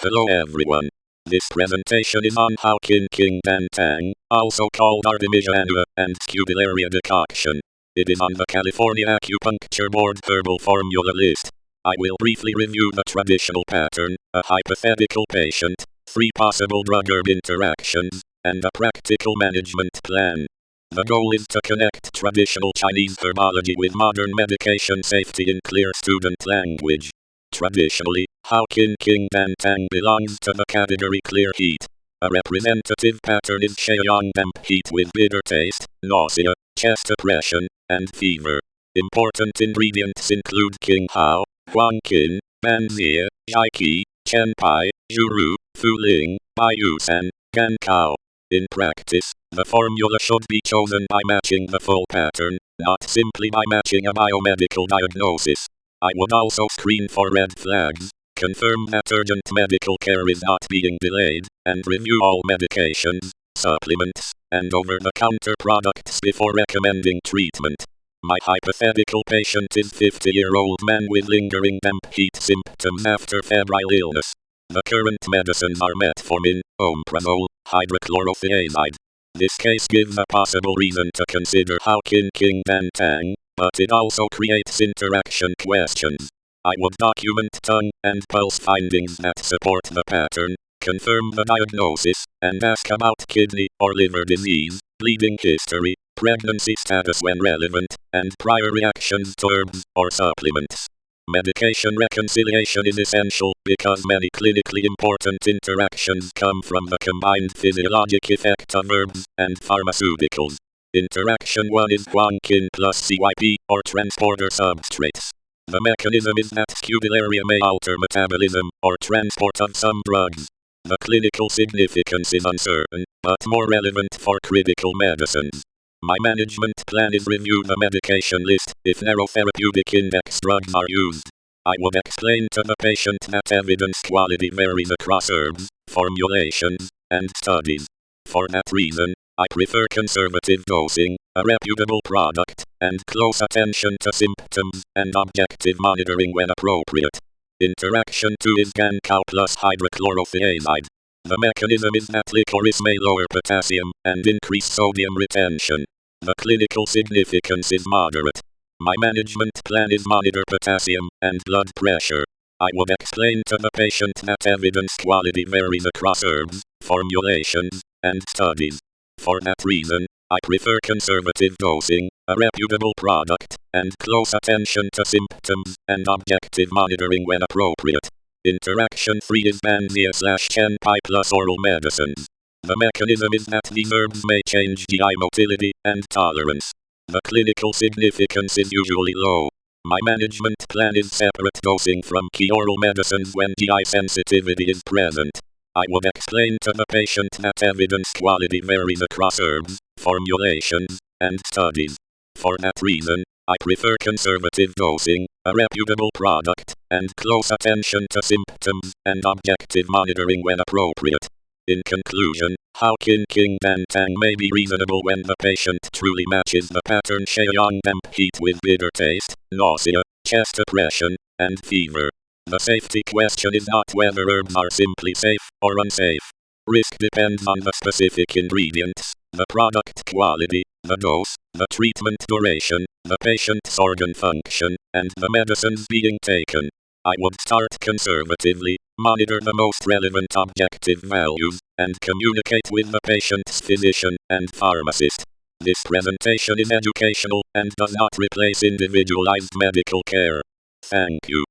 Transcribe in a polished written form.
Hello everyone. This presentation is on how Qing and Tang, also called Artemisia annua, and Scutellaria decoction. It is on the California Acupuncture Board Herbal Formula list. I will briefly review the traditional pattern, a hypothetical patient, 3 possible drug-herb interactions, and a practical management plan. The goal is to connect traditional Chinese herbology with modern medication safety in clear student language. Traditionally, how Qing and Tang belongs to the category clear heat. A representative pattern is Shenyang damp heat with bitter taste, nausea, chest oppression, and fever. Important ingredients include Qing Hao, Huang Qin, Banzia, Jai Qi, Chen Pai, Zhuru, Fu Ling, Bai Yu San, Gan Kao. In practice, the formula should be chosen by matching the full pattern, not simply by matching a biomedical diagnosis. I would also screen for red flags, confirm that urgent medical care is not being delayed, and review all medications, supplements, and over-the-counter products before recommending treatment. My hypothetical patient is 50-year-old man with lingering damp heat symptoms after febrile illness. The current medicines are metformin, omeprazole, hydrochlorothiazide. This case gives a possible reason to consider how Qing and Tang, but it also creates interaction questions. I would document tongue and pulse findings that support the pattern, confirm the diagnosis, and ask about kidney or liver disease, bleeding history, pregnancy status when relevant, and prior reactions to herbs or supplements. Medication reconciliation is essential because many clinically important interactions come from the combined physiologic effect of herbs and pharmaceuticals. Interaction 1 is Huang Qin plus CYP, or transporter substrates. The mechanism is that Scutellaria may alter metabolism or transport of some drugs. The clinical significance is uncertain, but more relevant for critical medicines. My management plan is review the medication list if narrow therapeutic index drugs are used. I would explain to the patient that evidence quality varies across herbs, formulations, and studies. For that reason, I prefer conservative dosing, a reputable product, and close attention to symptoms and objective monitoring when appropriate. Interaction 2 is Gan Kao plus hydrochlorothiazide. The mechanism is that licorice may lower potassium and increase sodium retention. The clinical significance is moderate. My management plan is monitor potassium and blood pressure. I would explain to the patient that evidence quality varies across herbs, formulations, and studies. For that reason, I prefer conservative dosing, a reputable product, and close attention to symptoms and objective monitoring when appropriate. Interaction 3 is Banzia/Chen Pai plus oral medicines. The mechanism is that these herbs may change GI motility and tolerance. The clinical significance is usually low. My management plan is separate dosing from key oral medicines when GI sensitivity is present. I would explain to the patient that evidence quality varies across herbs, formulations, and studies. For that reason, I prefer conservative dosing, a reputable product, and close attention to symptoms and objective monitoring when appropriate. In conclusion, how Qing and Tang may be reasonable when the patient truly matches the pattern Shenyang damp heat with bitter taste, nausea, chest oppression, and fever. The safety question is not whether herbs are simply safe or unsafe. Risk depends on the specific ingredients, the product quality, the dose, the treatment duration, the patient's organ function, and the medicines being taken. I would start conservatively, monitor the most relevant objective values, and communicate with the patient's physician and pharmacist. This presentation is educational and does not replace individualized medical care. Thank you.